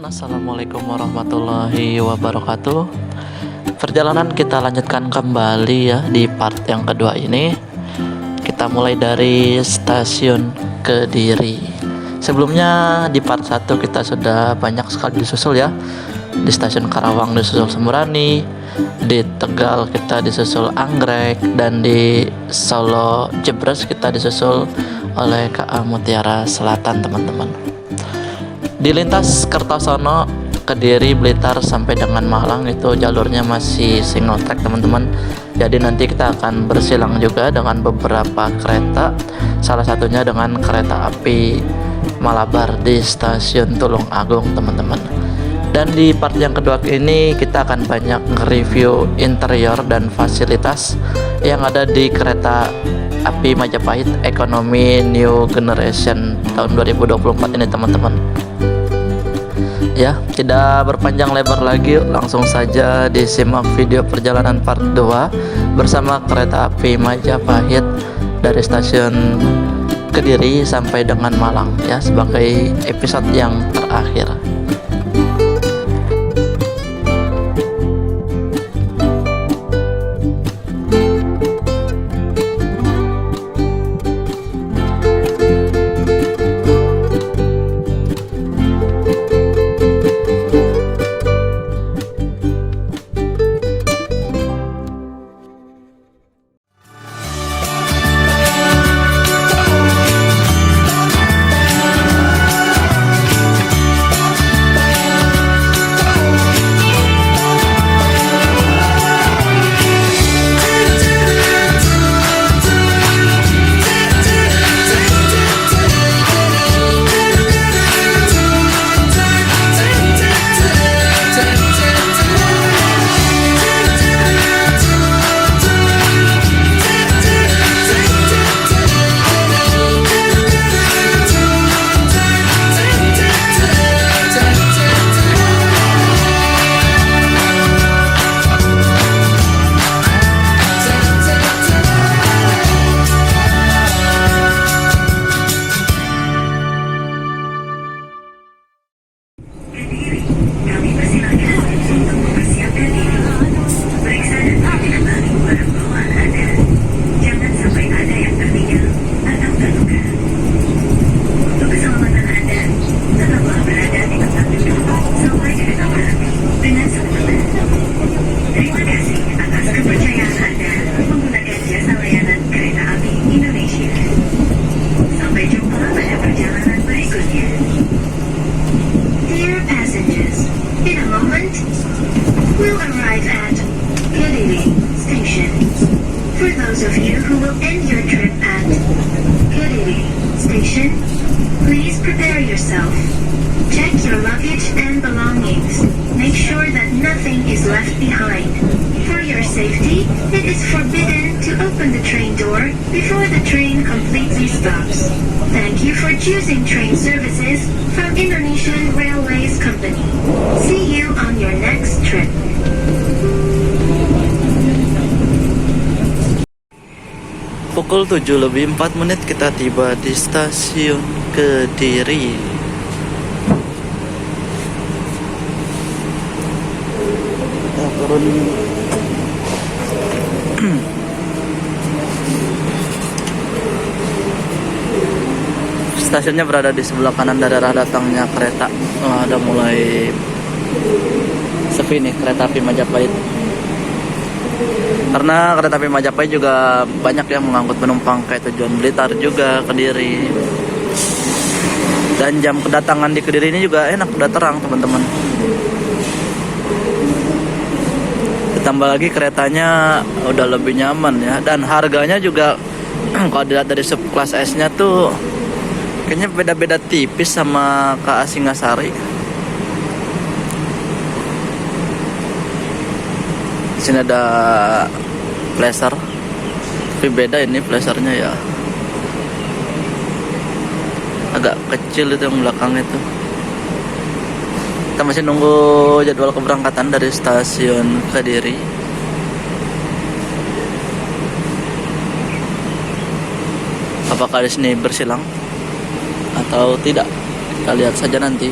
Assalamualaikum warahmatullahi wabarakatuh. Perjalanan kita lanjutkan kembali ya di part yang kedua ini. Kita mulai dari stasiun Kediri. Sebelumnya di part 1 kita sudah banyak sekali disusul ya. Di stasiun Karawang disusul Semurani, di Tegal kita disusul Anggrek, dan di Solo Jebres kita disusul oleh KA Mutiara Selatan, teman-teman. Di lintas Kertosono, Kediri, Blitar sampai dengan Malang itu jalurnya masih single track, teman-teman. Jadi nanti kita akan bersilang juga dengan beberapa kereta, salah satunya dengan kereta api Malabar di stasiun Tulung Agung, teman-teman. Dan di part yang kedua ini kita akan banyak nge-review interior dan fasilitas yang ada di kereta api Majapahit Ekonomi New Generation tahun 2024 ini, teman-teman. Ya, tidak berpanjang lebar lagi, langsung saja disimak video perjalanan part 2 bersama kereta api Majapahit dari stasiun Kediri sampai dengan Malang ya, sebagai episode yang terakhir. We'll arrive at Kediri Station. For those of you who will end your trip at Kediri Station, please prepare yourself. Check your luggage and belongings. Make sure that nothing is left behind. For your safety, it is forbidden to open the train door before the train completely stops. Thank you for choosing train services from Indonesian Railways Company. See you on your next trip. Pukul 7:04 kita tiba di stasiun Kediri. Kita turun. Stasiunnya berada di sebelah kanan dari arah datangnya kereta. Ada mulai sepi nih kereta api Majapahit. Karena kereta api Majapahit juga banyak yang mengangkut penumpang kayak tujuan Blitar juga, Kediri. Dan jam kedatangan di Kediri ini juga enak, udah terang, teman-teman. Ditambah lagi keretanya udah lebih nyaman ya, dan harganya juga kalau dilihat dari subkelas S-nya tuh kayaknya beda-beda tipis sama KA Singasari. Di sini ada Pleasure, tapi beda ini Pleasure-nya ya, agak kecil itu yang belakang itu. Kita masih nunggu jadwal keberangkatan dari stasiun Kediri. Apakah di sini bersilang atau tidak? Kita lihat saja nanti.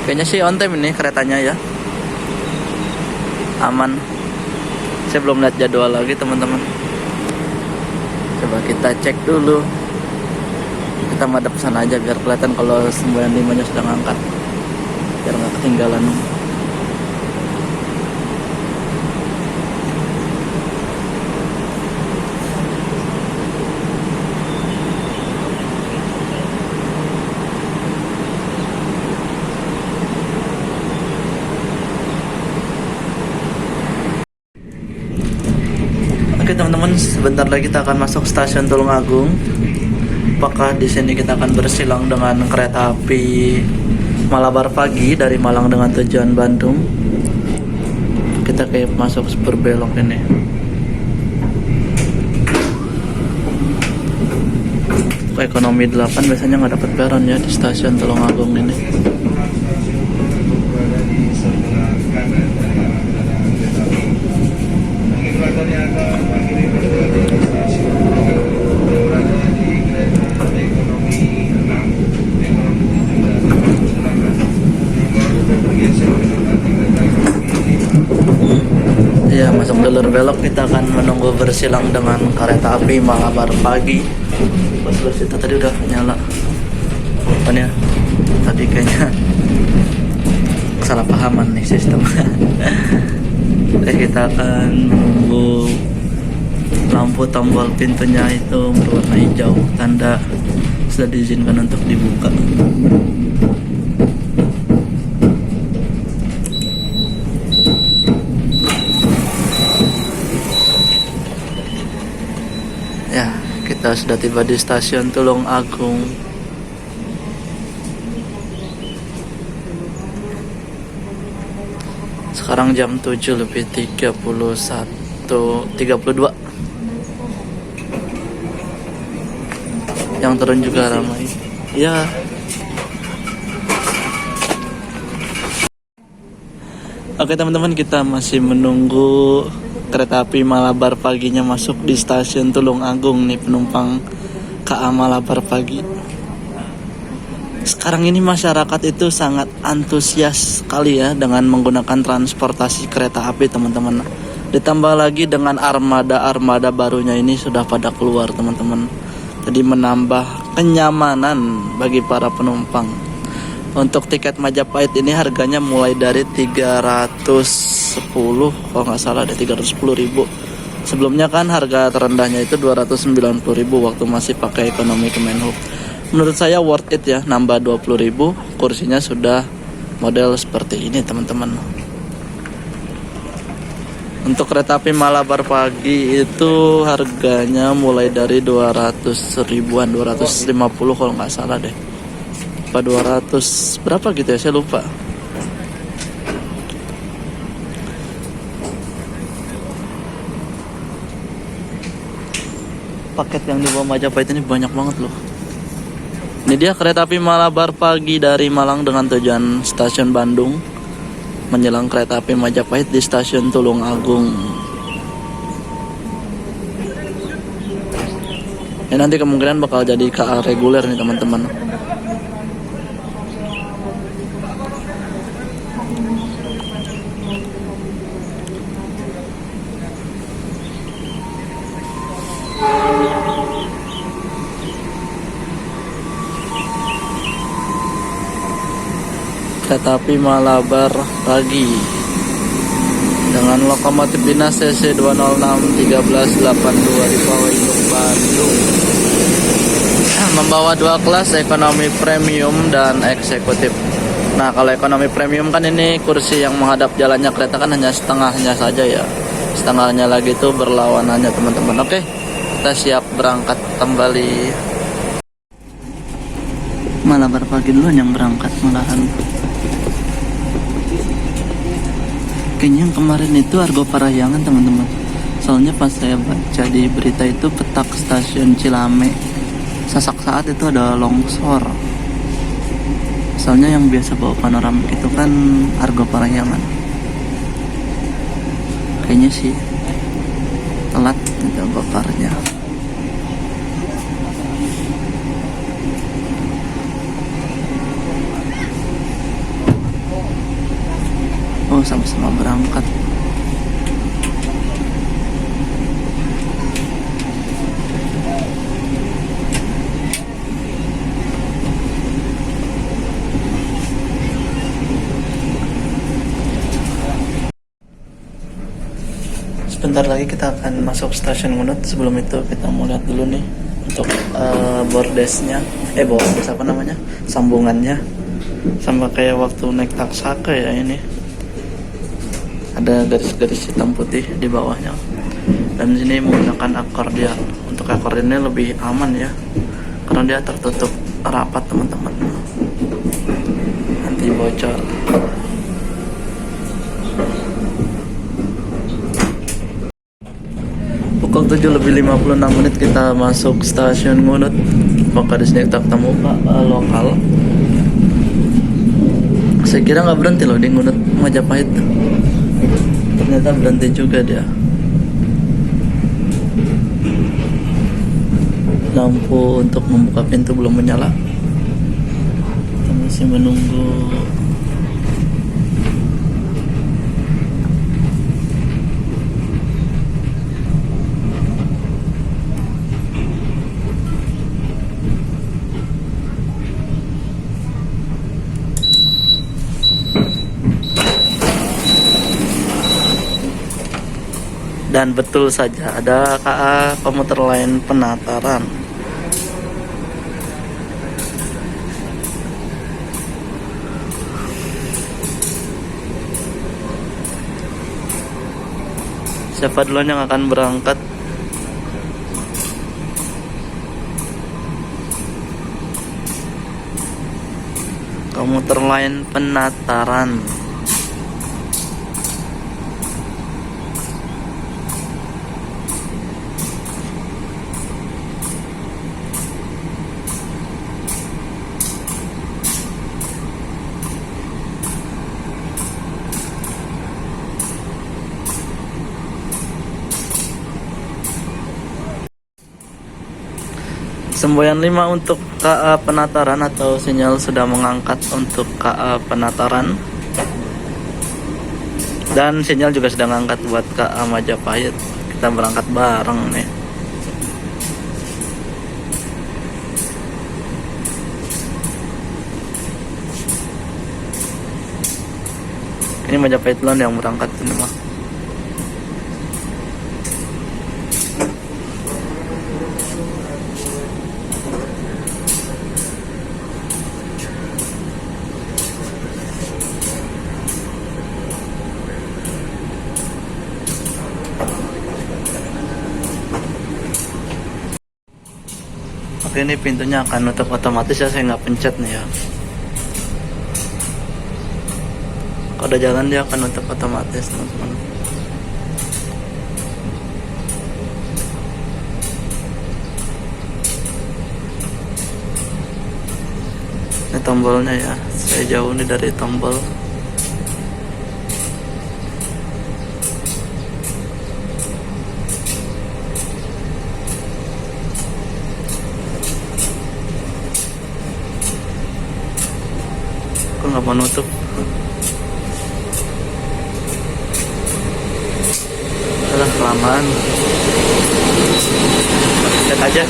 Kayaknya sih on time ini keretanya ya. Aman. Saya belum lihat jadwal lagi teman-teman. Coba kita cek dulu. Kita madep sana aja biar kelihatan kalau 95-nya sudah ngangkat. Biar nggak ketinggalan. Oke teman-teman, sebentar lagi kita akan masuk stasiun Tulungagung. Apakah di sini kita akan bersilang dengan kereta api Malabar pagi dari Malang dengan tujuan Bandung? Kita kayak masuk spur belok ini. Ekonomi 8 biasanya nggak dapat peron ya di stasiun Tulungagung ini. Ya, masuk jalur belok kita akan menunggu bersilang dengan kereta api Malabar pagi. Bus itu tadi udah nyala. Apa ya? Tadi kayaknya kesalahpahaman nih sistem. Oke, kita akan menunggu lampu tombol pintunya itu berwarna hijau, tanda sudah diizinkan untuk dibuka. Ya, kita sudah tiba di stasiun Tulungagung. Sekarang jam 7:32. Yang turun juga ramai. Ya. Oke teman-teman, kita masih menunggu kereta api Malabar paginya masuk di stasiun Tulungagung nih, penumpang KA Malabar pagi. Sekarang ini masyarakat itu sangat antusias sekali ya dengan menggunakan transportasi kereta api teman-teman. Ditambah lagi dengan armada barunya ini sudah pada keluar teman-teman. Jadi menambah kenyamanan bagi para penumpang. Untuk tiket Majapahit ini harganya mulai dari 310, kalau nggak salah ada 310.000. Sebelumnya kan harga terendahnya itu 290.000 waktu masih pakai ekonomi Kemenhub. Menurut saya worth it ya, nambah 20.000, kursinya sudah model seperti ini teman-teman. Untuk kereta api Malabar pagi itu harganya mulai dari 200 ribuan, 250 kalau nggak salah deh. Apa 200 berapa gitu ya, saya lupa. Paket yang dibawa Majapahit ini banyak banget loh. Ini dia kereta api Malabar pagi dari Malang dengan tujuan stasiun Bandung, menjelang kereta api Majapahit di stasiun Tulungagung. Ya, nanti kemungkinan bakal jadi KA reguler nih teman-teman. Kereta api Malabar pagi dengan lokomotif dinas CC 206-1382 di Bandung, membawa dua kelas, ekonomi premium dan eksekutif. Nah, kalau ekonomi premium kan ini kursi yang menghadap jalannya kereta kan hanya setengahnya saja ya, setengahnya lagi itu berlawanannya teman-teman. Oke, kita siap berangkat kembali. Malabar pagi dulu yang berangkat malahan. Kayaknya yang kemarin itu Argo Parahyangan teman-teman. Soalnya pas saya baca di berita itu petak stasiun Cilame Sasak saat itu ada longsor. Soalnya yang biasa bawa panoramik itu kan Argo Parahyangan. Kayaknya sih telat itu bakarnya. Oh, sama-sama berangkat. Sebentar lagi kita akan masuk stasiun Ngunut. Sebelum itu kita mau lihat dulu nih untuk bordesnya, bordes apa namanya, sambungannya, sama kayak waktu naik Taksaka ya. Ini ada garis-garis hitam putih di bawahnya, dan sini menggunakan akordion. Untuk akordionnya lebih aman ya, karena dia tertutup rapat teman-teman, anti bocor. Pukul 7:56 kita masuk stasiun Ngunut. Maka di sini kita ketemu Pak lokal. Saya kira nggak berhenti loh di Ngunut Majapahit. Ternyata berhenti juga dia. Lampu untuk membuka pintu belum menyala. Kita masih menunggu. Dan betul saja ada KA komuter lain Penataran. Siapa duluan yang akan berangkat? Komuter lain Penataran. Semboyan 5 untuk KA Penataran, atau sinyal sudah mengangkat untuk KA Penataran. Dan sinyal juga sudah mengangkat buat KA Majapahit. Kita berangkat bareng nih. Ini Majapahit duluan yang berangkat ini mah. Oke, ini pintunya akan nutup otomatis ya, saya nggak pencet nih ya. Kalau udah jalan dia akan nutup otomatis teman-teman. Ini tombolnya ya, saya jauh nih dari tombol. Kok nggak mau nutup? Alah, kelamaan. Lihat aja.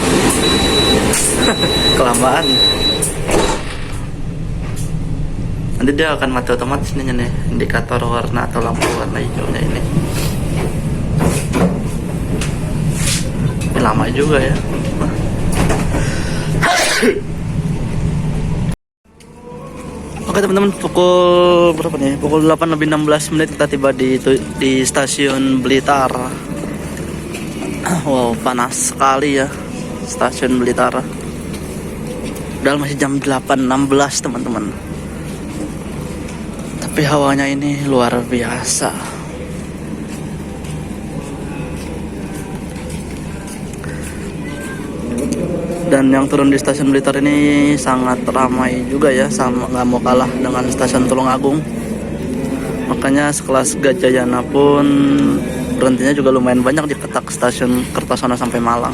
Kelamaan. Nanti dia akan mati otomatis nih, indikator warna atau lampu warna hijaunya ini. Ini lama juga ya. Oke teman-teman, pukul berapa nih? Pukul 8:16 kita tiba di stasiun Blitar. Wow, panas sekali ya stasiun Blitar. Padahal masih jam 8:16 teman-teman. Tapi hawanya ini luar biasa. Dan yang turun di stasiun Blitar ini sangat ramai juga ya, sama nggak mau kalah dengan stasiun Tulungagung. Makanya sekelas Gajayana pun berhentinya juga lumayan banyak di ketak stasiun Kertosono sampai Malang.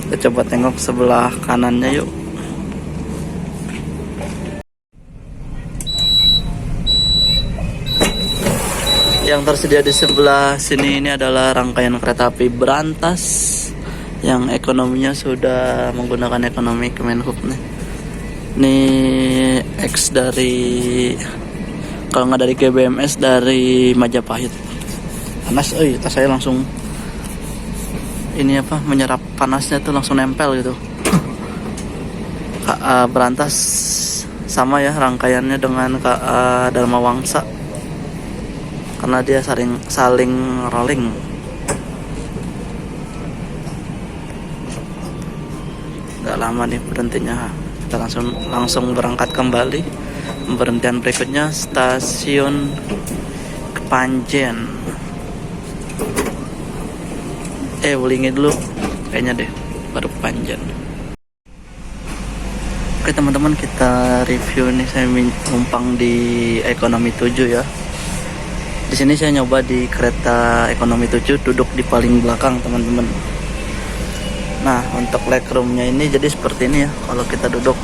Kita coba tengok sebelah kanannya yuk. Yang tersedia di sebelah sini ini adalah rangkaian kereta api berantas yang ekonominya sudah menggunakan ekonomi Kemenhub nih. Ini X dari, kalau nggak dari GBMS, dari Majapahit. Panas, tas saya langsung ini apa, menyerap panasnya tuh langsung nempel gitu. KA berantas sama ya rangkaiannya dengan KA Dharma Wangsa, karena dia saling rolling. Gak lama nih berhentinya, kita langsung berangkat kembali. Pemberhentian berikutnya stasiun Kepanjen. Wulingi dulu kayaknya deh, baru Kepanjen. Oke teman-teman, kita review nih, saya numpang di ekonomi 7 ya. Di sini saya nyoba di kereta ekonomi 7 duduk di paling belakang teman-teman. Nah, untuk legroomnya ini jadi seperti ini ya. Kalau kita duduk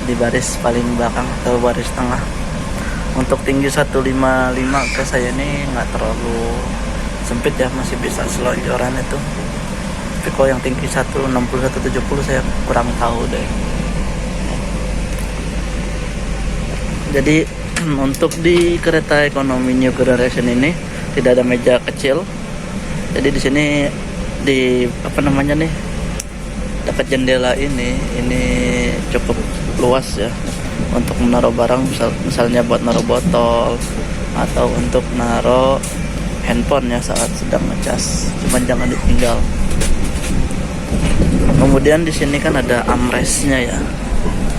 di baris paling belakang atau baris tengah. Untuk tinggi 155 ke saya ini nggak terlalu sempit ya, masih bisa selonjoran itu. Tapi kalau yang tinggi 160 170 saya kurang tahu deh. Jadi untuk di kereta ekonomi New Generation ini tidak ada meja kecil. Jadi di sini di dekat jendela ini cukup luas ya untuk menaruh barang, misalnya buat naruh botol atau untuk naruh handphone ya saat sedang ngecas. Cuman jangan ditinggal. Kemudian di sini kan ada armrestnya ya.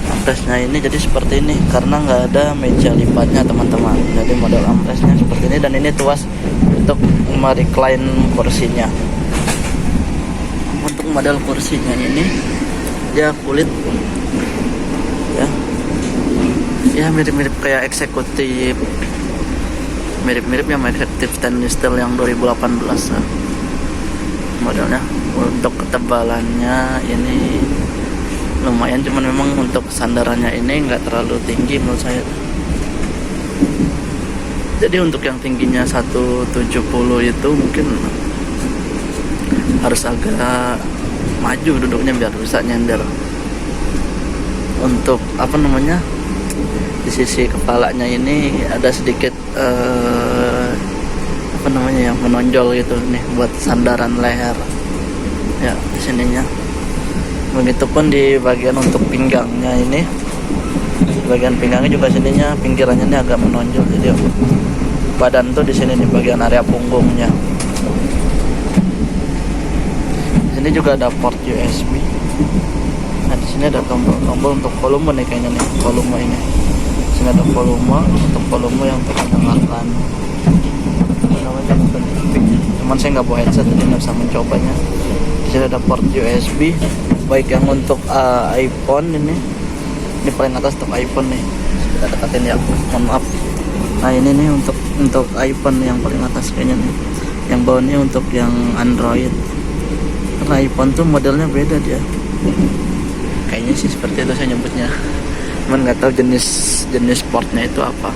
Armrestnya ini jadi seperti ini karena nggak ada meja lipatnya teman-teman. Jadi model armrestnya seperti ini, dan ini tuas untuk merecline kursinya. Untuk model kursinya ini dia kulit ya mirip-mirip kayak eksekutif, mirip-mirip yang eksekutif stainless steel yang 2018 ya. Modelnya. Untuk ketebalannya ini lumayan, cuman memang untuk sandarannya ini nggak terlalu tinggi menurut saya. Jadi untuk yang tingginya 170 itu mungkin harus agak maju duduknya biar bisa nyender. Untuk di sisi kepalanya ini ada sedikit yang menonjol gitu nih buat sandaran leher ya di sininya. Begitupun di bagian untuk pinggangnya ini, bagian pinggangnya juga sininya, pinggirannya ini agak menonjol. Jadi badan tuh di sini di bagian area punggungnya. Sini juga ada port USB. Nah di sini ada tombol untuk volume nih kayaknya nih, volume ini. Di sini ada volume untuk volume yang terdengarkan. Cuman saya nggak bawa headset jadi nggak bisa mencobanya. Di sini ada port USB, baik yang untuk iPhone ini paling atas untuk iPhone nih. Kita dekatin ya, mohon maaf. Nah ini nih untuk iPhone yang paling atas kayaknya nih. Yang bawahnya untuk yang Android. Karena iPhone tuh modelnya beda dia. Kayaknya sih seperti itu saya nyebutnya. Cuman nggak tahu jenis portnya itu apa.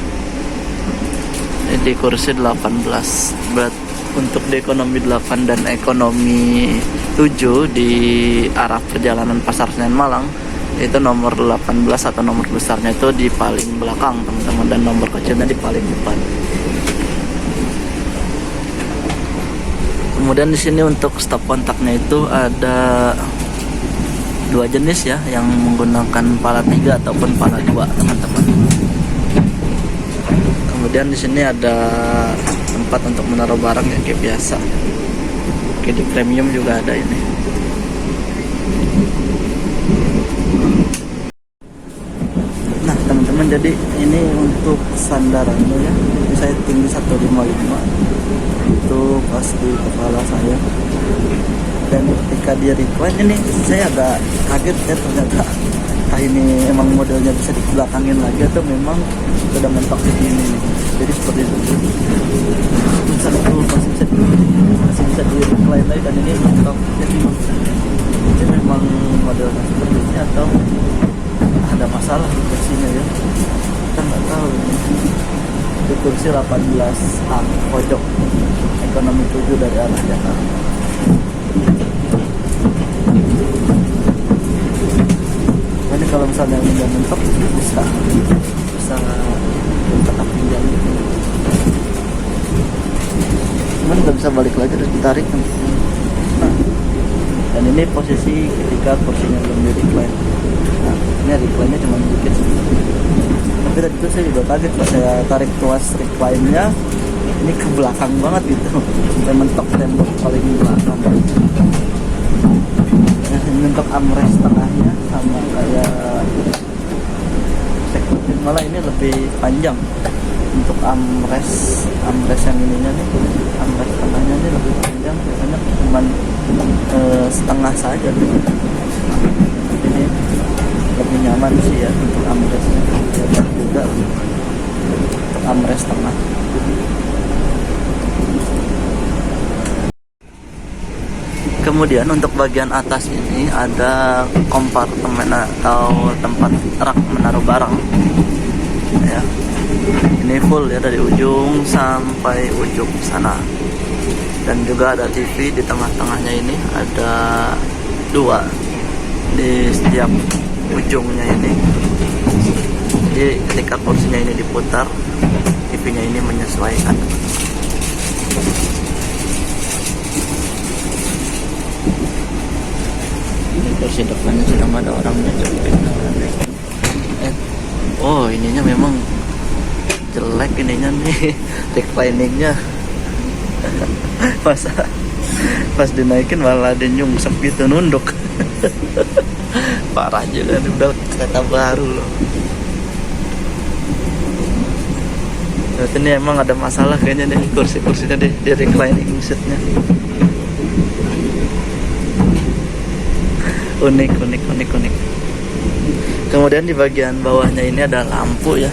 Ini di kursi 18. Berat untuk di ekonomi 8 dan ekonomi 7 di arah perjalanan Pasar Senen Malang itu nomor 18 atau nomor besarnya itu di paling belakang teman-teman, dan nomor kecilnya di paling depan. Kemudian di sini untuk stop kontaknya itu ada dua jenis ya, yang menggunakan pala 3 ataupun pala 2 teman-teman. Kemudian di sini ada tempat untuk menaruh barang ya kayak biasa. Oke, di premium juga ada ini. Nah teman-teman, jadi ini untuk sandarannya ya. Ini saya tinggi 155 itu pas di kepala saya. Dan ketika dia recline ini saya agak kaget ya, ternyata ini emang modelnya bisa dibelakangin lagi atau memang sudah mentok segini nih. Jadi seperti itu. Masih bisa di recline lagi, dan ini mentok. Jadi ini memang modelnya seperti ini atau ada masalah di kursinya ya. Kita nggak tahu ini. Di kursi posisi 18A pojok, ekonomi 7 dari arah Jakarta. Ini kalau misalnya udah mentok bisa tetap pinjam. Cuman nggak bisa balik lagi, harus ditarik. Nah, dan ini posisi ketika kursinya belum di recline. Nah, ini recline-nya cuma dikit. Tapi tadi itu saya juga kaget pas saya tarik tuas recline-nya, ini ke belakang banget gitu, sampai mentok tembok paling belakang. Ini untuk armrest tengahnya sama kayak eksekutif, malah ini lebih panjang. Untuk armrest yang ininya nih, armrest tengahnya ini lebih panjang, biasanya cuma setengah saja gitu. Ini lebih nyaman sih ya untuk armrestnya, dan juga untuk armrest tengah. Kemudian untuk bagian atas ini ada kompartemen atau tempat rak menaruh barang ya. Ini full ya dari ujung sampai ujung sana. Dan juga ada TV di tengah-tengahnya, ini ada 2 di setiap ujungnya ini. Jadi ketika kursinya ini diputar, TV-nya ini menyesuaikan. Kursi depannya sudah nggak ada orangnya, oh ininya memang jelek ininya nih, recliningnya. Pas dinaikin malah ada nyungsep gitu, nunduk. Parah juga nih, udah kereta baru loh. Berarti ini emang ada masalah kayaknya nih kursi-kursinya di reclining seatnya. Unik. Kemudian di bagian bawahnya ini ada lampu ya.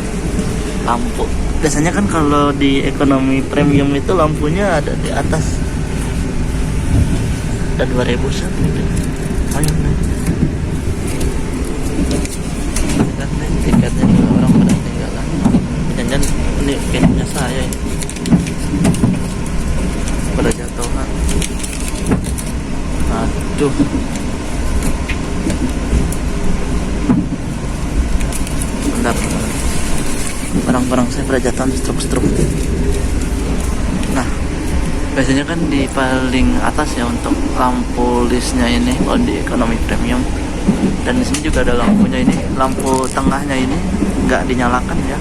Lampu. Biasanya kan kalau di ekonomi premium itu lampunya ada di atas. Ada 2000 set. Ayo nih. Tiketnya juga orang pada tinggalan. Jangan ini kayaknya saya ini. Pada jatuhan. Aduh. Bentar, barang-barang saya pada jatuh struk. Nah, biasanya kan di paling atas ya untuk lampu listnya ini kalau di ekonomi premium. Dan di sini juga ada lampunya ini, lampu tengahnya ini nggak dinyalakan ya.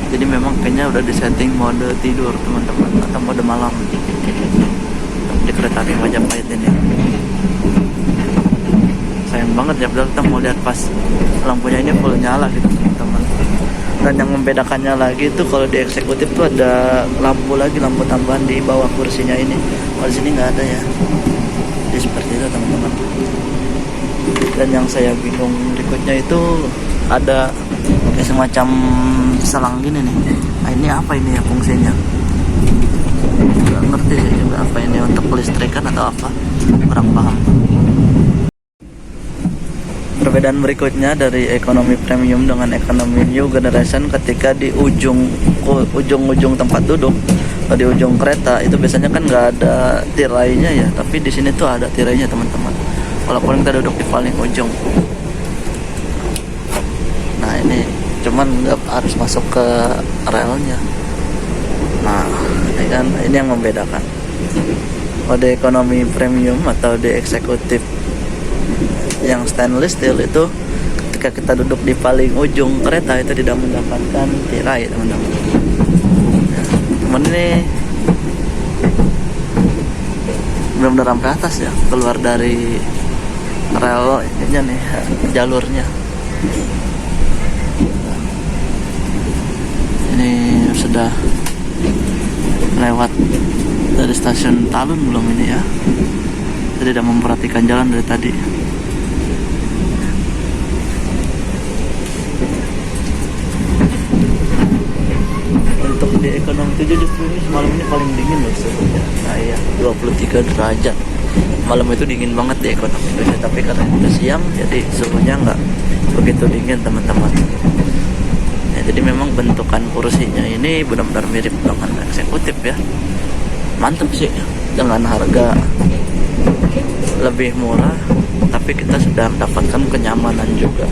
Jadi memang kayaknya udah disetting mode tidur teman-teman atau mode malam di kereta api Majapahit ini. Sayang banget ya, padahal kita mau lihat pas lampunya ini full nyala gitu teman-teman. Dan yang membedakannya lagi itu kalau di eksekutif tuh ada lampu tambahan di bawah kursinya ini. Kalau di sini nggak ada ya. Jadi seperti itu teman-teman. Dan yang saya bingung berikutnya itu ada kayak semacam selang gini nih. Nah ini apa ini ya fungsinya? Nggak ngerti sih juga apa ini, untuk kelistrikan atau apa, kurang paham. Perbedaan berikutnya dari ekonomi premium dengan ekonomi new generation, ketika di ujung tempat duduk atau di ujung kereta itu biasanya kan nggak ada tirainya ya, tapi di sini tuh ada tirainya teman-teman, walaupun kita duduk di paling ujung. Nah ini cuman nggak harus masuk ke relnya. Nah ini kan ini yang membedakan. Kalau di ekonomi premium atau di eksekutif yang stainless steel itu, ketika kita duduk di paling ujung kereta itu tidak mendapatkan tirai teman-teman. Ya, teman ini benar-benar sampai atas ya, keluar dari rel ininya nih, jalurnya. Ini sudah lewat dari stasiun Talun belum ini ya? Saya tidak memperhatikan jalan dari tadi. Untuk di ekonomi 7 justru ini semalam ini paling dingin loh suhunya. Nah ya 23 derajat. Malam itu dingin banget di ekonomi 7, tapi karena udah siang jadi suhunya nggak begitu dingin teman-teman. Jadi Jadi memang bentukan kursinya ini benar-benar mirip dengan eksekutif ya. Mantap sih, dengan harga lebih murah tapi kita sudah mendapatkan kenyamanan juga.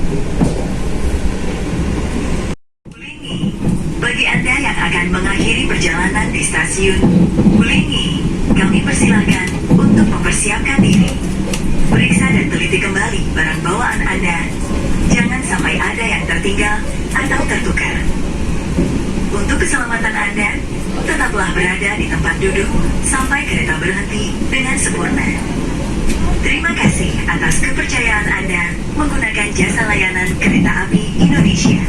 Bagi Anda yang akan mengakhiri perjalanan di stasiun Wulingi, kami persilakan untuk mempersiapkan diri. Periksa dan teliti kembali barang bawaan Anda. Jangan sampai ada yang tertinggal atau tertukar. Untuk keselamatan Anda, tetaplah berada di tempat duduk sampai kereta berhenti dengan sempurna. Terima kasih atas kepercayaan Anda menggunakan jasa layanan kereta api Indonesia.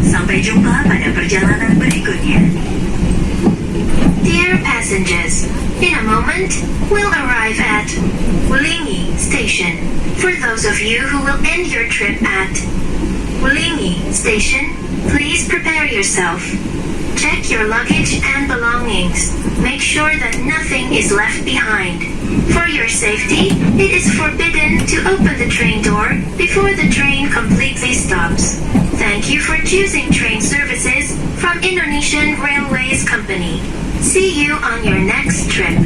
Sampai jumpa pada perjalanan berikutnya. Dear passengers, in a moment, we'll arrive at Wulingi Station. For those of you who will end your trip at Wulingi Station, please prepare yourself. Check your luggage and belongings. Make sure that nothing is left behind. For your safety, it is forbidden to open the train door before the train completely stops. Thank you for choosing train services from Indonesian Railways Company. See you on your next trip.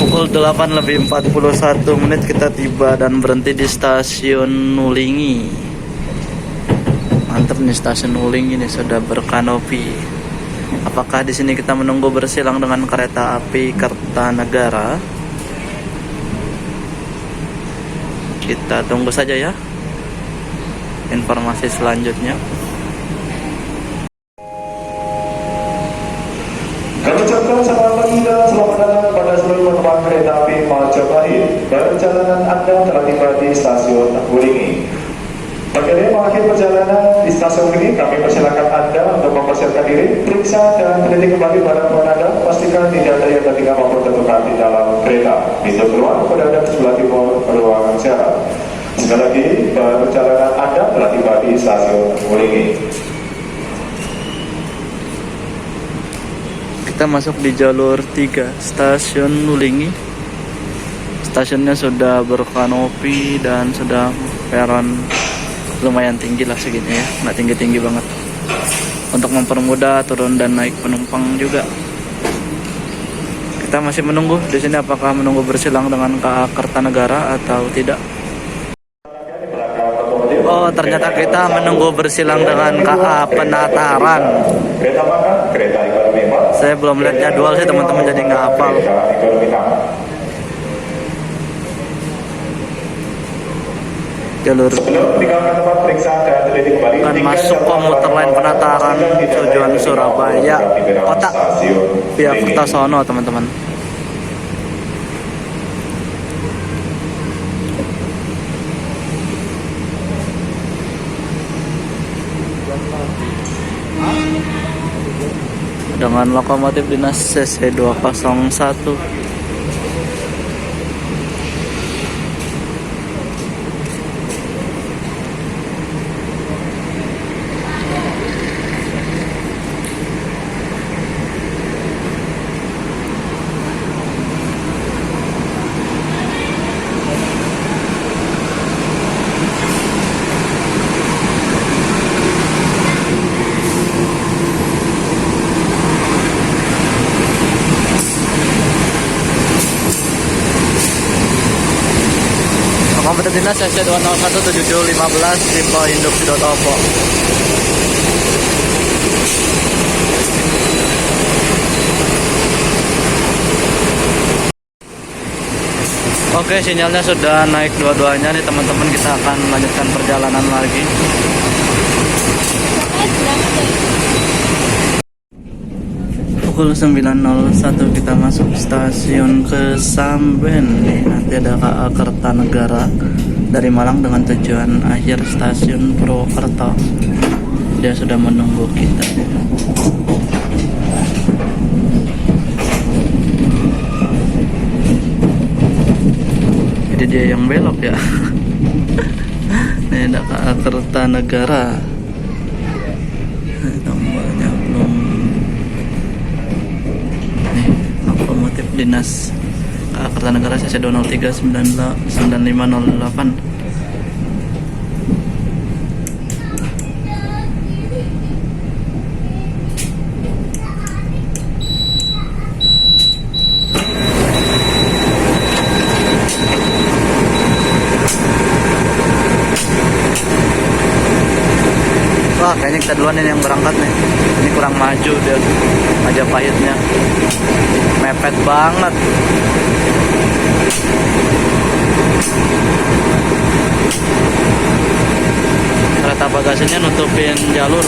Pukul 8:41 kita tiba dan berhenti di stasiun Wulingi. Mantap nih, stasiun Wulingi ini sudah berkanopi. Apakah di sini kita menunggu bersilang dengan kereta api Kertanegara? Kita tunggu saja ya informasi selanjutnya. Kami ucapkan selamat pagi dan selamat datang pada seluruh penumpang kereta api Majapahit. Perjalanan Anda telah tiba di stasiun Wulingi. Bagi yang mengakhiri perjalanan di stasiun ini, kami persilakan Anda untuk mempersiapkan diri, periksa dan teliti kembali barang bawaan Anda, pastikan tidak ada yang tertinggal maupun tertukar di dalam kereta. Pintu keluar berada di sebelah timur ruangan siaran. Sekali lagi, perjalanan Anda telah tiba di stasiun Wulingi. Kita masuk di jalur 3 stasiun Wulingi. Stasiunnya sudah berkanopi dan sudah peron lumayan tinggi lah segini ya, nggak tinggi-tinggi banget, untuk mempermudah turun dan naik penumpang juga. Kita masih menunggu di sini apakah menunggu bersilang dengan KA Kertanegara atau tidak. Oh, ternyata kita menunggu bersilang dengan KA Penataran. Kereta makan, kereta ekonomi 4. Saya belum lihat jadwal sih teman-teman, jadi nggak hafal. Kereta ekonomi 6. Jalur Sebelum meninggalkan tempat periksa dan teliti kembali, akan masuk komuter lain Penataran tujuan Surabaya Kota via Kertosono teman-teman. Dengan lokomotif dinas CC 201. Komputer dinas CC 2017715 tipe induk Sidotopo. Oke, sinyalnya sudah naik dua-duanya nih teman-teman, kita akan lanjutkan perjalanan lagi. Pukul 9.01 kita masuk stasiun Kesamben nih. Nanti ada KA Kertanegara dari Malang dengan tujuan akhir stasiun Purwokerto. Dia sudah menunggu kita. Jadi dia yang belok ya. Ini ada KA Kertanegara. Nomornya belum. Lokomotif dinas KA Kertanegara CC 203 9508. lah, kayaknya kita duluan ini yang berangkat nih. Ini kurang maju dia, Majapahitnya mepet banget. Kereta bagasinya nutupin jalur.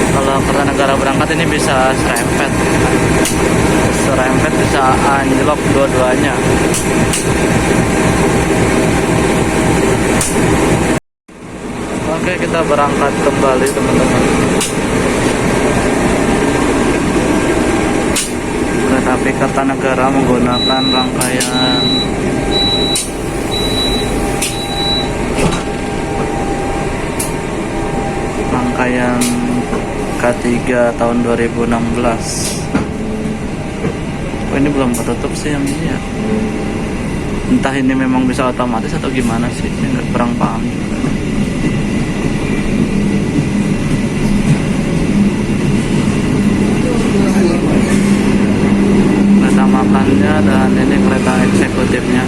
Kalau Kertanegara berangkat ini bisa serempet bisa anjlok dua-duanya. Oke, kita berangkat kembali teman-teman. Kereta api Kertanegara menggunakan rangkaian K3 tahun 2016. Oh, ini belum ketutup sih yang ini ya. Entah ini memang bisa otomatis atau gimana sih, ini nggak kurang paham juga. Kereta makannya dan ini kereta eksekutifnya.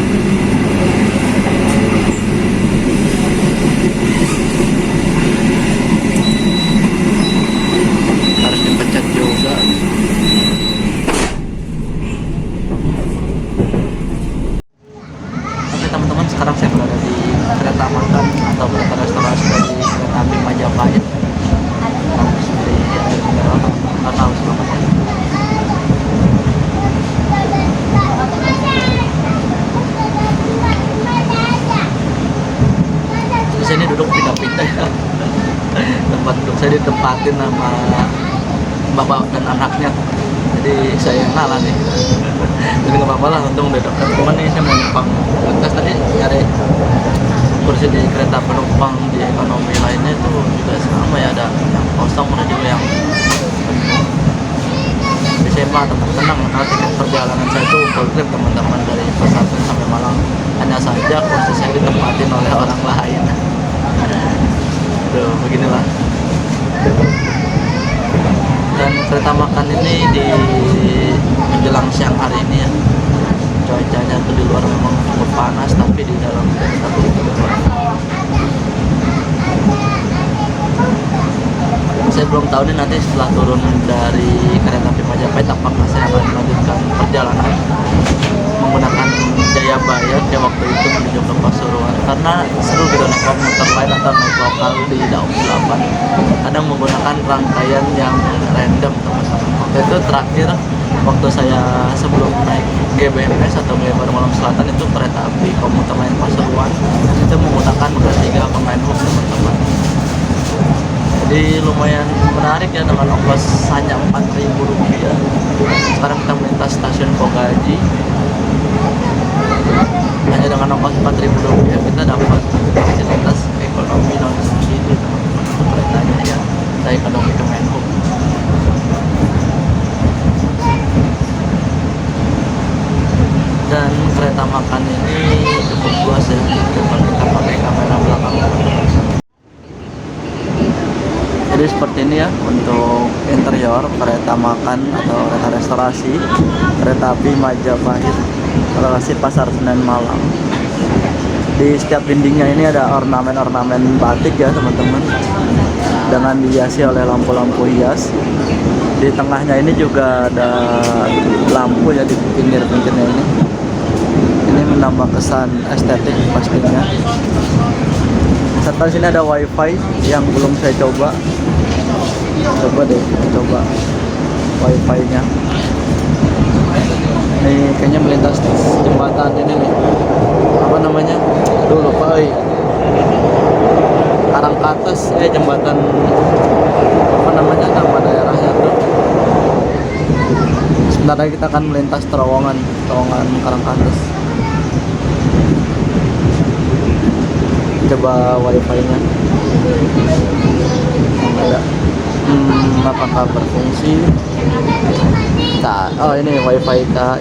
Harus dipencet juga. Oke teman-teman, sekarang saya berada di kereta makan atau kereta restorasi dari kereta api Majapahit. Nggak tahu sih namanya. Di sini duduk pindah-pindah ya. Tempat duduk saya ditempatin sama bapak dan anaknya, jadi saya yang ngalah nih. Jadi nggak apa-apa lah, untung udah dekat. Cuman nih saya mau numpang tes tadi nyari kursi di kereta penumpang di ekonomi lainnya itu juga sama ya, ada yang kosong ada juga yang penuh. Jadi saya mah tetap tenang karena tiket perjalanan saya itu full trip teman-teman, dari Pasarten sampai Malang. Hanya saja kursi saya ditempatin oleh orang lain. Aduh, beginilah. Dan kereta makan ini di menjelang siang hari ini ya, cuacanya tuh di luar memang cukup panas, tapi di dalam kereta tuh cukup panas. Saya belum tahu nih nanti setelah turun dari kereta api Majapahit apakah saya akan melanjutkan perjalanan menggunakan Jayabaya kayak waktu itu menuju ke Pasuruan, karena seru gitu naik komuter lain atau naik lokal di Daob 8. Kadang menggunakan rangkaian yang random teman-teman. Waktu itu terakhir waktu saya sebelum naik GBMS atau Gaya Baru Malam Selatan itu kereta api komuter lain Pasuruan itu menggunakan K3 Combine Hub teman-teman. Jadi lumayan menarik ya, dengan ongkos hanya Rp4.000. Sekarang kita melintas stasiun Pogaji. Hanya dengan ongkos Rp4.000 kita dapat fasilitas ekonomi non subsidi teman-teman. Keretanya ya, kita ekonomi Kemenhub. Dan kereta makan ini cukup luas ya, kalau kita pakai kamera belakang. Jadi seperti ini ya untuk interior kereta makan atau kereta restorasi kereta api Majapahit relasi Pasar Senen Malang. Di setiap dindingnya ini ada ornamen-ornamen batik ya teman-teman, dengan dihiasi oleh lampu-lampu hias. Di tengahnya ini juga ada lampu ya di pinggir-pinggirnya ini. Ini menambah kesan estetik pastinya. Serta di sini ada wifi yang belum saya coba. Coba wifi-nya. Ini kayaknya melintas jembatan ini nih. Apa namanya? Aduh lupa Karangkates, jembatan apa namanya, nama daerahnya tuh. Sebentar lagi kita akan melintas terowongan Karangkates. Coba wifi-nya. Ada. Apakah berfungsi? Oh ini wifi KAI.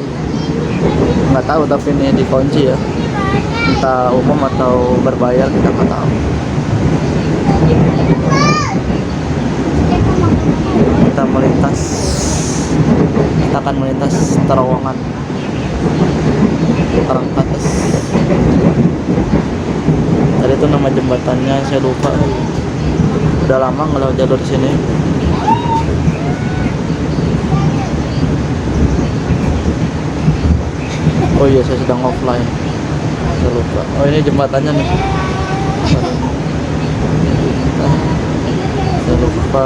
Nggak tahu, tapi ini dikunci ya. Entah umum atau berbayar, kita nggak tahu. Kita melintas Kita akan melintas terowongan Karangkates. Tadi itu nama jembatannya saya lupa. Udah lama nggak lewat jalur sini. Oh iya, saya sedang offline. Saya lupa. Oh, ini jembatannya nih. Saya lupa.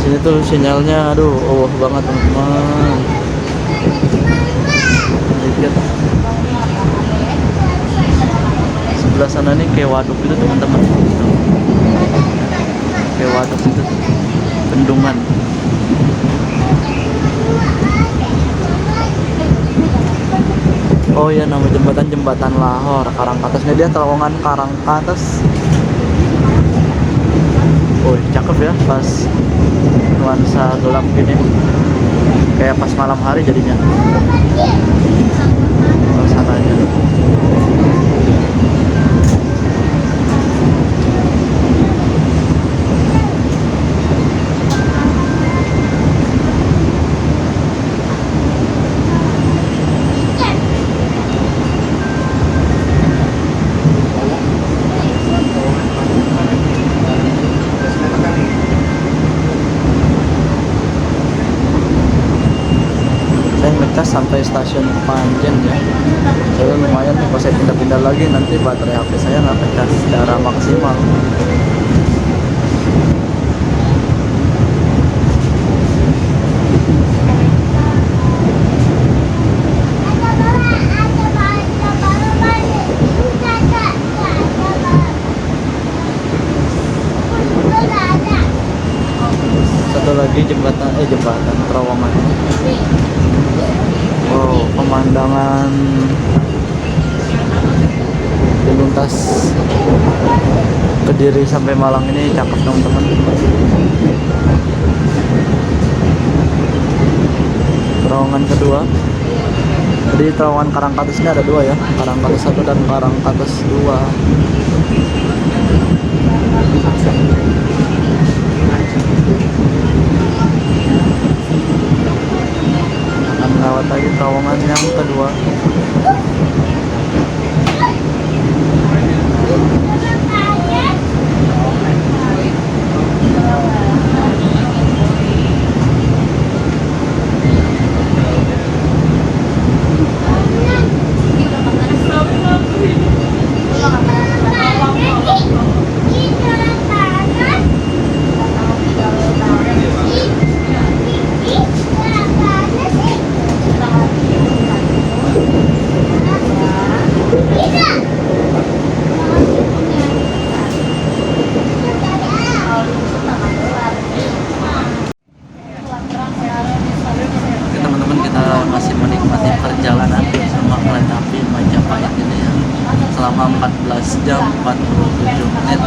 Sini tuh sinyalnya, aduh, banget teman-teman. Sedikit. Sebelah sana nih kayak waduk gitu teman-teman. Kayak waduk gitu, bendungan. Oh iya, nama jembatan Lahor Karangkates. Ini dia terowongan Karangkates. Oh cakep ya, pas nuansa gelap gini, kayak pas malam hari jadinya suasananya. Ngecas sampai stasiun Panjen ya. Saya lumayan nih, kalau saya pindah-pindah lagi nanti baterai HP saya nggak ngecas secara maksimal. Satu lagi jembatan terowongan. Wow, pemandangan di lintas Kediri sampai Malang ini cakep teman-teman. Terowongan kedua. Jadi terowongan Karangkates ini ada dua ya, Karangkates 1 dan Karangkates 2. Lewat lagi terowongan yang kedua. Oke teman-teman, kita masih menikmati perjalanan bersama kereta api Majapahit ini ya, selama 14 jam 47 menit.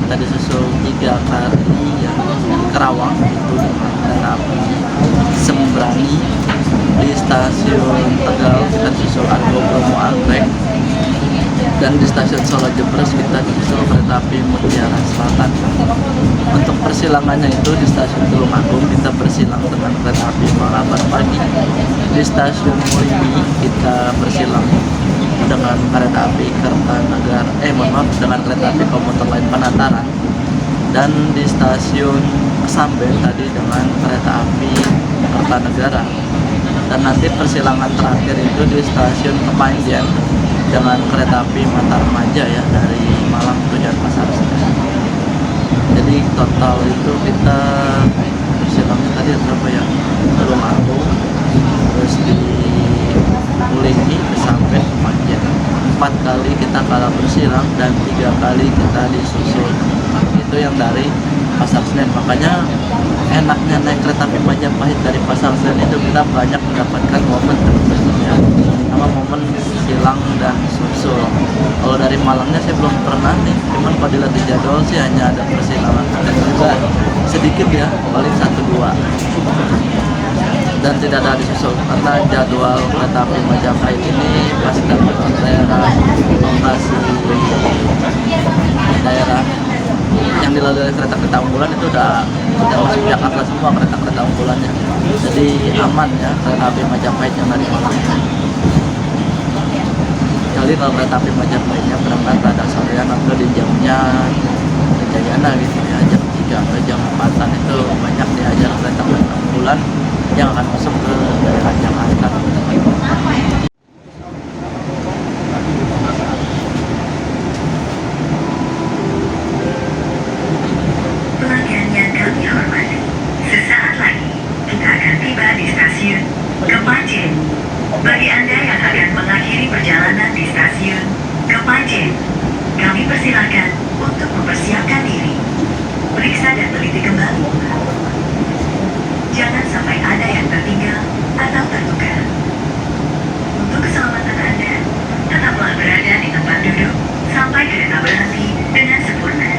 Kita disusul 3 kali ya, di Kerawang itu dengan kereta api Sembrani. Di stasiun Tegal kita disusul Argo Bromo Anggrek, dan di stasiun Solo Jebres kita disusul kereta api Mutiara Selatan. Untuk persilangannya itu di stasiun Tulungagung kita bersilang dengan kereta api Malabar Pagi. Di stasiun Mulyani kita bersilang dengan kereta api Kertanegara, dengan kereta api komuter lain Penataran. Dan di stasiun Kesamben tadi dengan kereta api Kertanegara. Dan nanti persilangan terakhir itu di stasiun Kepanjen dengan kereta api Matarmaja ya, dari Malang tujuan Pasar Senen. Jadi total itu kita persilangnya tadi berapa ya? Tulungagung, terus di Mulyani sampai Kepanjen. 4 kali kita kalah bersilang dan 3 kali kita disusul. Itu yang dari Pasar Senen. Makanya enaknya naik kereta api Majapahit dari Pasar Senen itu kita banyak mendapatkan momen ya, sama momen silang dan susul. Kalau dari Malangnya saya belum pernah nih, cuman kalau dilihat di jadwal sih hanya ada persilangan dan juga sedikit ya, paling 1-2, dan tidak ada disusul karena jadwal kereta api Majapahit ini pasti dapat daerah lokasi daerah yang dilalui oleh kereta-kereta unggulan itu udah masuk Jakarta semua kereta-kereta unggulannya. Jadi aman ya kereta api Majapahit yang dari Malang. Kali kalau kereta api Majapahitnya berangkat pada sorean atau di jamnya Jayana gitu ya, jam 3 atau jam 4-an itu banyak diajar kereta-kereta unggulan yang akan masuk ke daerah Jakarta. Pelanggan yang kami hormati, sesaat lagi kita akan tiba di stasiun Kepanjen. Bagi Anda yang akan mengakhiri perjalanan di stasiun Kepanjen, kami persilakan untuk mempersiapkan diri. Periksa dan teliti kembali. Jangan sampai ada yang tertinggal atau terluka. Untuk keselamatan Anda, tetaplah berada di tempat duduk sampai kereta berhenti dengan sempurna.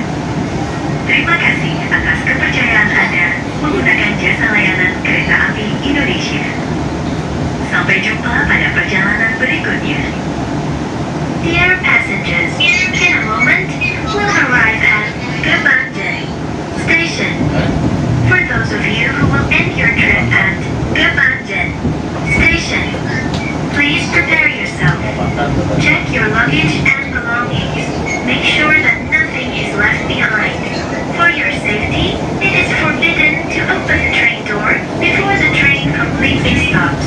Terima kasih atas kepercayaan Anda menggunakan jasa layanan kereta api Indonesia. Sampai jumpa pada perjalanan berikutnya. Dear passengers, in a moment, we'll arrive at Kepanjen Station. For those of you who will end your trip at Kepanjen Station, please prepare yourself. Check your luggage and belongings. Make sure that nothing is left behind. For your safety, it is forbidden to open the train door before the train completely stops.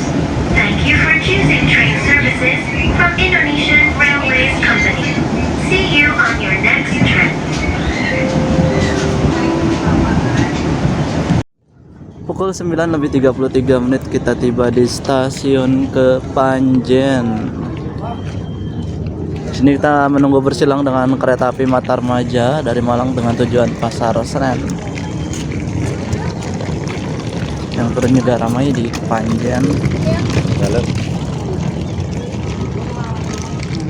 Thank you for choosing train services from Indonesian Railways Company. See you on your next trip. Pukul 9:33 kita tiba di stasiun Kepanjen. Sini kita menunggu bersilang dengan kereta api Matarmaja dari Malang dengan tujuan Pasar Senen. Yang turun juga ramai di Kepanjen.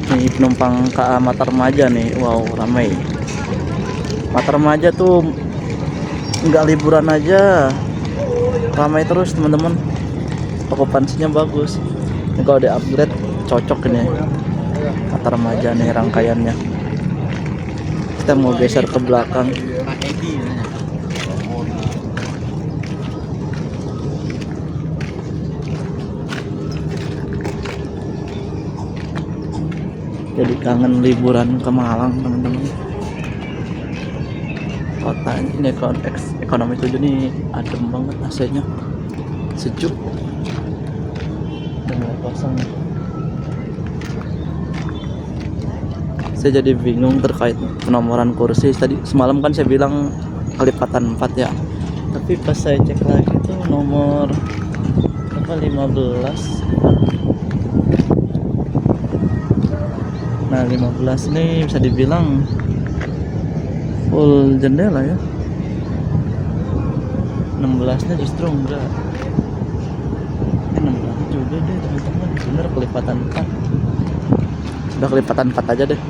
Ini penumpang KA Matarmaja nih, wow ramai. Matarmaja tuh nggak liburan aja, ramai terus teman-teman. Okupansinya bagus. Ini kalau di upgrade cocok ini. Matarmaja nih rangkaiannya. Kita mau geser ke belakang. Jadi kangen liburan ke Malang teman-teman. Kota ini ekonomi 7 nih adem banget AC-nya, sejuk dan mulai kosong. Saya jadi bingung terkait penomoran kursi. Tadi semalam kan saya bilang kelipatan 4 ya, tapi pas saya cek lagi tuh nomor 15. Nah 15 ini bisa dibilang full jendela ya. 16 nya justru enggak. Ini 16 juga deh teman-teman, bener kelipatan 4. Sudah kelipatan 4 aja deh.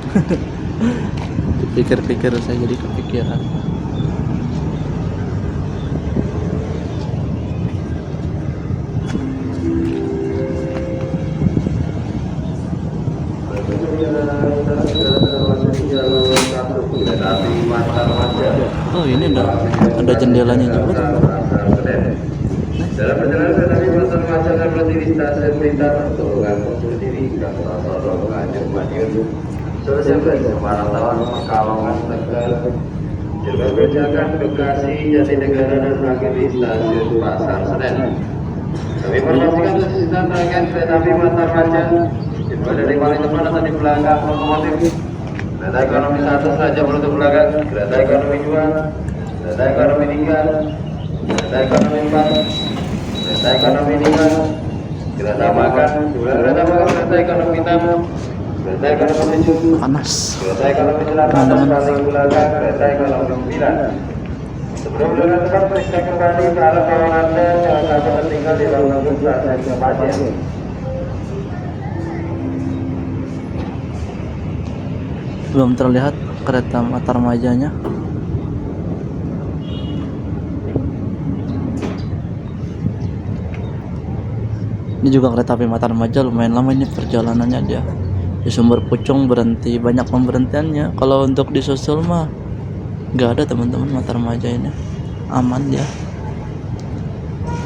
Pikir-pikir saya jadi kepikiran. Oh ini ada jendelanya juga teman-teman. Dalam perjalanan kereta api Matarmaja akan berhenti di stasiun Blitar untuk mengangkut berdiri Gatot Mengajuk Madiun. Selesai Semarang Tawang, Pekalongan, Tegal, Cirebon, Pejagan, Bekasi, Jatinegara dan berakhir di stasiun Pasar Senen. Kami informasikan posisi rangkaian kereta api Matarmaja dimulai dari paling depan atau di belakang lokomotif. Kereta ekonomi 1 saja menutup belakang, kereta ekonomi 2, kereta ekonomi 3, kereta ekonomi 4, kereta ekonomi 5, kereta makan, kereta makan, kereta ekonomi 6, kereta ekonomi 7, Panas kereta ekonomi 8 dan paling belakang kereta ekonomi 9. Sebelum berangkat tetap periksa kembali ke arah kawan Anda, jangan sampai tertinggal di dalam lambung stasiun Kepanjen. belum terlihat kereta Matarmajanya. Ini juga kereta api Matarmaja lumayan lama ini perjalanannya dia. Di Sumber Pucung berhenti, banyak pemberhentiannya. Kalau untuk di Susul mah nggak ada teman-teman mata remaja ini, aman ya.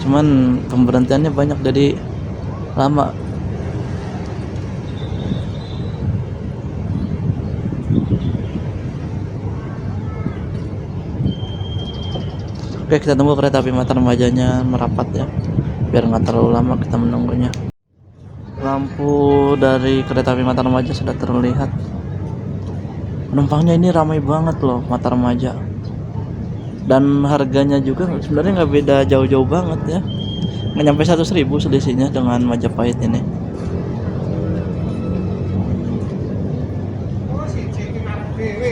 Cuman pemberhentiannya banyak jadi lama. Oke, kita tunggu kereta api mata remajanya merapat ya, biar nggak terlalu lama kita menunggunya. Lampu dari kereta api mata remaja sudah terlihat. Penumpangnya ini ramai banget loh mata remaja. Dan harganya juga sebenarnya nggak beda jauh-jauh banget ya, nggak nyampe 100.000 selisihnya dengan Majapahit ini.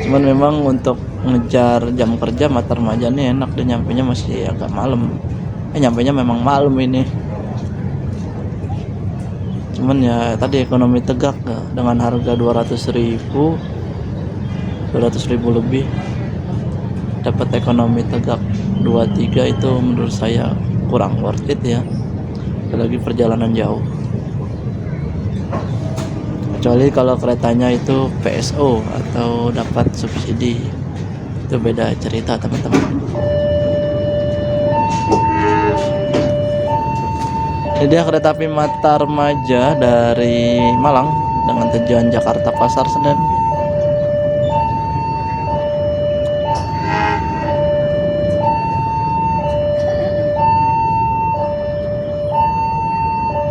Cuman memang untuk ngejar jam kerja mata remaja ini enak, dan nyampenya masih agak malam. Nyampenya memang malam ini. Cuman ya tadi ekonomi tegak ya, dengan harga 200.000 lebih dapat ekonomi tegak 23, itu menurut saya kurang worth it ya, apalagi perjalanan jauh. Kecuali kalau keretanya itu PSO atau dapat subsidi, itu beda cerita teman-teman. Ini dia kereta api mata remaja dari Malang dengan tujuan Jakarta Pasar Senen.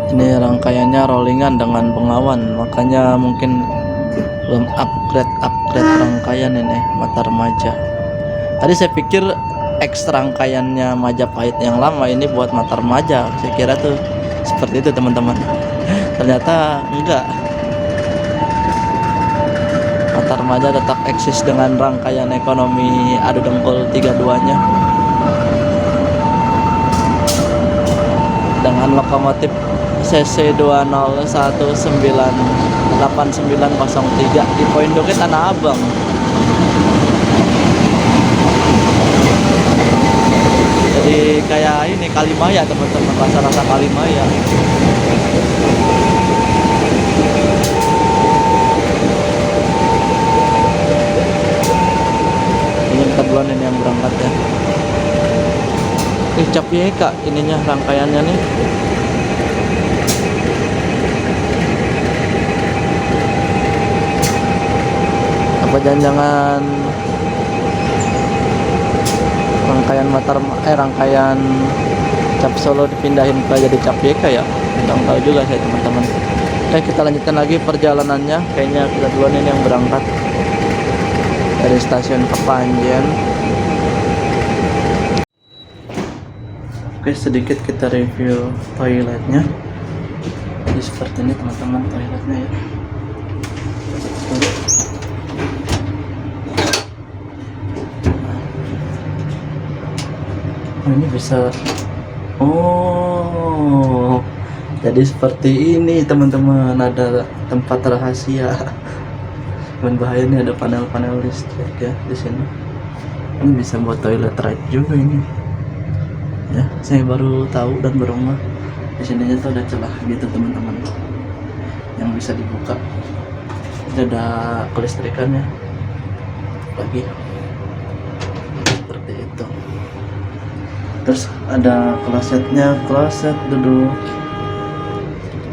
Ini rangkaiannya rollingan dengan Bengawan, makanya mungkin belum upgrade rangkaian ini mata remaja. Tadi saya pikir X rangkaiannya Majapahit yang lama ini buat mata remaja, saya kira tuh seperti itu teman-teman. Ternyata enggak, mata remaja tetap eksis dengan rangkaian ekonomi adu dengkul 32-nya dengan lokomotif CC 201198903 di Poin Doke Tanah Abang. Jadi kayak ini Kalimaya teman-teman, rasa-rasa Kalimaya. Ini kita duluan ini yang berangkat ya. Cap YK ininya rangkaiannya nih. Apa jangan-jangan rangkaian Cap Solo dipindahin ke jadi Cap YK ya? Nggak tahu juga saya teman-teman. Oke, kita lanjutkan lagi perjalanannya. Kayaknya kita duluan ini yang berangkat dari stasiun Kepanjen. Oke, sedikit kita review toiletnya. Jadi seperti ini teman-teman toiletnya ya. Ini bisa, oh jadi seperti ini teman-teman, ada tempat rahasia. Dan bahaya nih, ada panel-panel listrik ya di sini. Ini bisa buat toilet ride juga ini ya, saya baru tahu dan baru ngeh. Di sininya tuh ada celah gitu teman-teman yang bisa dibuka. Ini ada kelistrikannya lagi seperti itu. Terus ada klosetnya, kloset duduk,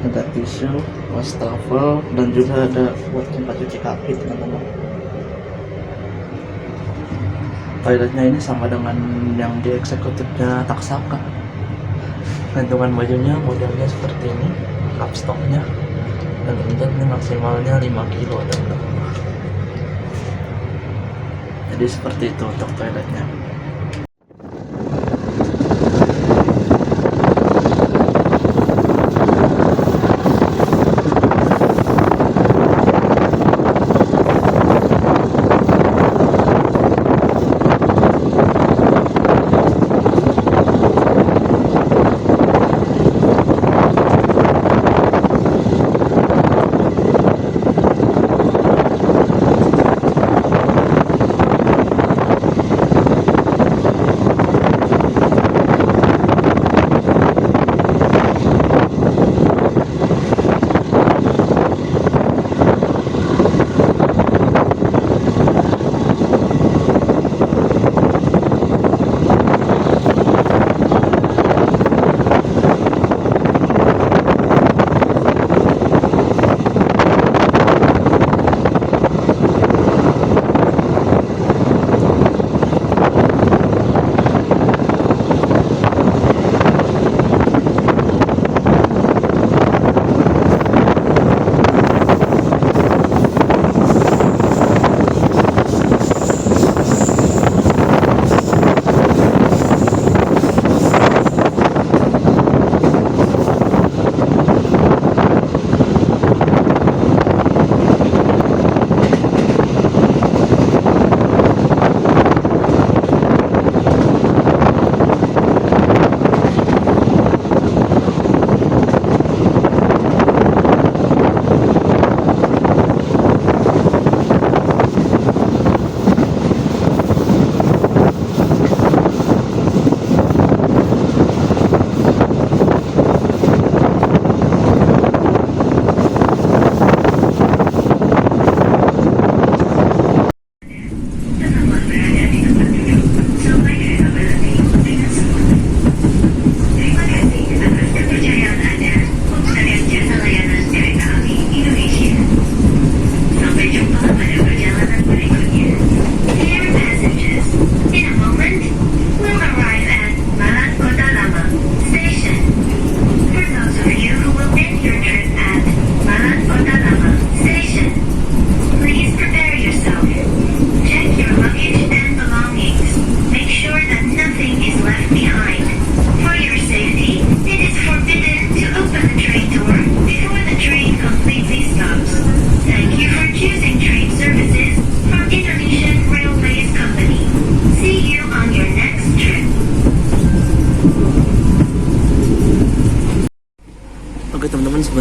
ada tisu, wastafel, dan juga ada buat tempat cuci kaki teman-teman. Toiletnya ini sama dengan yang di eksekutifnya Taksaka. Gantungan bajunya modelnya seperti ini, kapstoknya, dan beratnya maksimalnya 5 kilo teman-teman. Jadi seperti itu untuk toiletnya.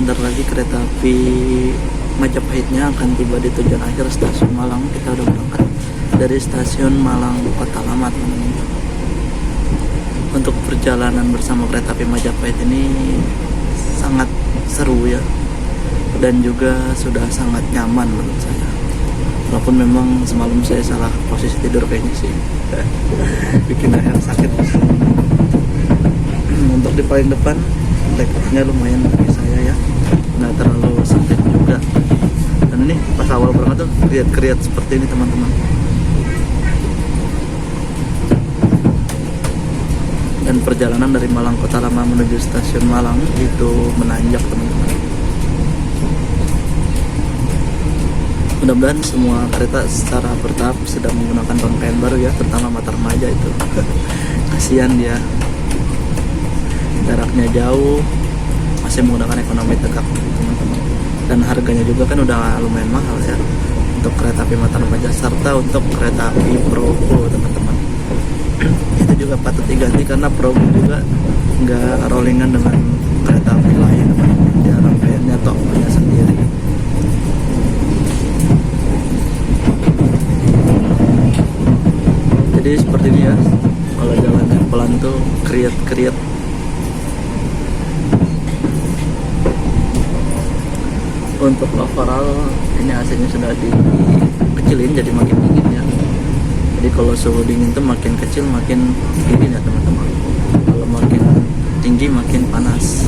sebentar lagi kereta api Majapahitnya akan tiba di tujuan akhir stasiun Malang. Kita udah berangkat dari stasiun Malang Kota Lama, teman-teman. Untuk perjalanan bersama kereta api Majapahit ini sangat seru ya, dan juga sudah sangat nyaman menurut saya. Walaupun memang semalam saya salah posisi tidur kayaknya sih, bikin leher sakit. Untuk di paling depan legroomnya lumayan bagi saya ya, nggak terlalu sempit juga. Dan ini pas awal berangkat tuh kriat-kriat seperti ini, teman-teman. Dan perjalanan dari Malang Kota Lama menuju stasiun Malang itu menanjak, teman-teman. Mudah-mudahan semua kereta secara bertahap sedang menggunakan rangkaian baru ya, terutama Matarmaja itu. Kasihan dia, jaraknya jauh, masih menggunakan ekonomi tegak, teman-teman. Dan harganya juga kan udah lumayan mahal ya untuk kereta api Matarmaja serta untuk kereta api Progo, teman-teman. Itu juga patut diganti karena Progo juga nggak rollingan dengan kereta api lain, teman-teman. Dia rangkaiannya punya sendiri. Jadi seperti ini ya, kalau jalannya pelan tuh kriat-kriat. Untuk overall ini AC-nya sudah dikecilin jadi makin dingin ya. Jadi kalau suhu dingin tuh makin kecil makin dingin ya, teman-teman. Kalau makin tinggi makin panas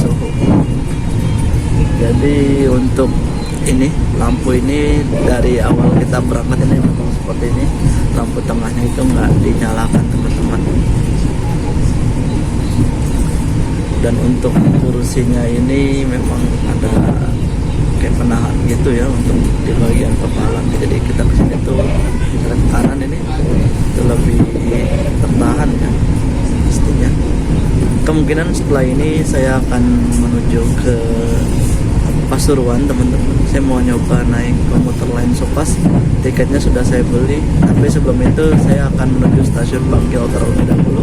suhu. Jadi untuk ini lampu ini dari awal kita berangkat ini memang seperti ini, lampu tengahnya itu nggak dinyalakan, teman-teman. Dan untuk kursinya ini memang ada kayak penahan gitu ya untuk di bagian kepala. Jadi kita kesini tuh ke kanan ini itu lebih tertahan ya pastinya. Kemungkinan setelah ini saya akan menuju ke Pasuruan, teman-teman. Saya mau nyoba naik komuter lain Sopas. Tiketnya sudah saya beli, tapi sebelum itu saya akan menuju stasiun Bangkil terlebih dahulu.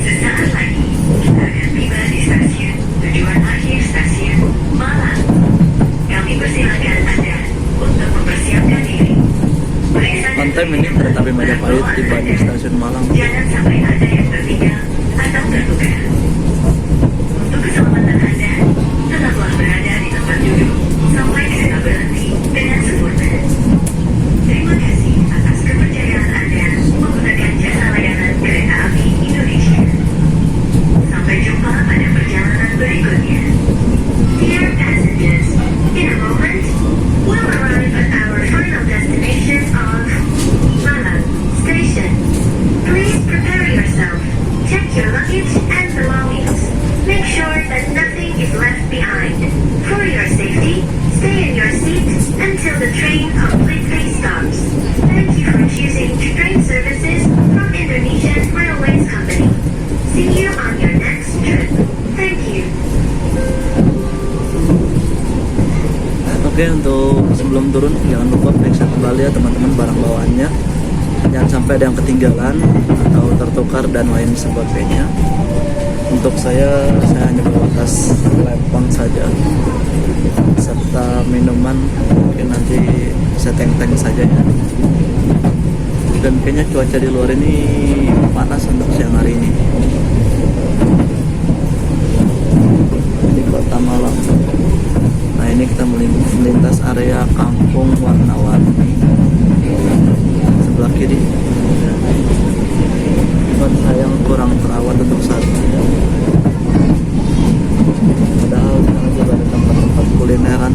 Sesaat lagi kita akan tiba di stasiun tujuan akhir stasiun Malang. Kami persilakan Anda untuk mempersiapkan diri. On time ini kereta api Majapahit tiba di stasiun Malang. Jangan sampai ada yang tertinggal atau terluka. Untuk keselamatan Anda, tetaplah berada di tempat duduk sampai kereta berhenti dengan sempurna. Terima kasih atas kepercayaan Anda menggunakan jasa layanan kereta api Indonesia. Sampai jumpa pada perjalanan berikutnya. Dear passengers, in a moment, we'll arrive at our final destination of Malang Station. Please prepare yourself. Check your luggage and belongings. Make sure that nothing is left behind. For your safety, stay in your seat until the train completely stops. Thank you for choosing train services from Indonesian Railways Company. See you on your next trip. Thank you. Oke, untuk sebelum turun jangan lupa periksa kembali ya, teman-teman, barang bawaannya. Jangan sampai ada yang ketinggalan atau tertukar dan lain sebagainya. Untuk saya hanya bawa tas lempang saja serta minuman, mungkin nanti saya tank saja ya. Dan kayaknya cuaca di luar ini panas untuk siang hari ini di Kota Malang. Nah, ini kita melintas area Kampung Warna-Warni sebelah kiri. Cuman sayang kurang terawat untuk saat ini. Padahal di sana juga ada tempat-tempat kulineran.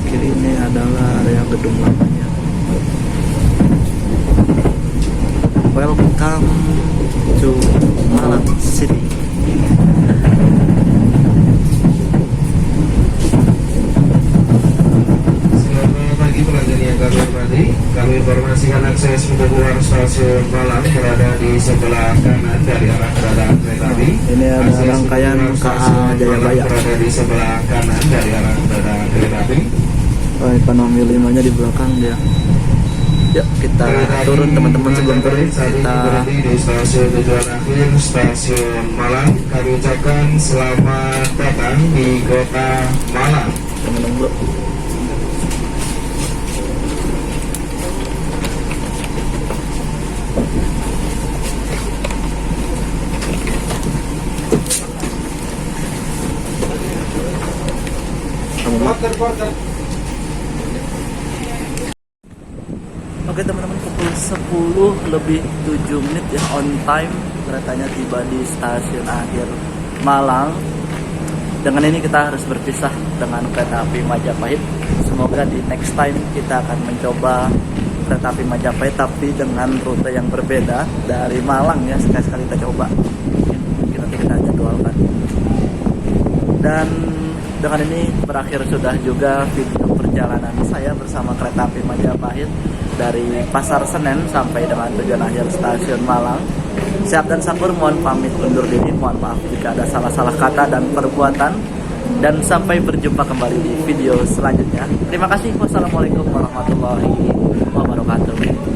kiri ini adalah area gedung lamanya. Welcome to Malang City. Selamat pagi pelajar yang kami hormati. Kami informasikan akses untuk keluar stasiun Malang berada di sebelah kanan dari arah kedatangan kereta api. Ini ada Akses rangkaian untuk keluar KA stasiun Jayabaya. Malang berada di sebelah kanan dari arah kedatangan kereta api. Oh, ekonomi 5-nya di belakang dia. Yuk kita turun teman-teman, sebelum turun Saat ini kita berhenti di stasiun tujuan akhir stasiun Malang. Kami ucapkan selamat datang di kota Malang. minum dulu. Oke teman-teman, pukul 10 lebih 7 menit ya, on time. Keretanya tiba di stasiun akhir Malang. Dengan ini kita harus berpisah dengan kereta api Majapahit. Semoga di next time kita akan mencoba kereta api Majapahit tapi dengan rute yang berbeda dari Malang ya. Sekali-sekali kita coba. Mungkin nanti kita jadwalkan. Dan dengan ini berakhir sudah juga video perjalanan saya bersama kereta api Majapahit dari Pasar Senen sampai dengan tujuan akhir stasiun Malang. Sehat dan sakur, mohon pamit undur diri. Mohon maaf jika ada salah-salah kata dan perbuatan. Dan sampai berjumpa kembali di video selanjutnya. Terima kasih. Wassalamualaikum warahmatullahi wabarakatuh.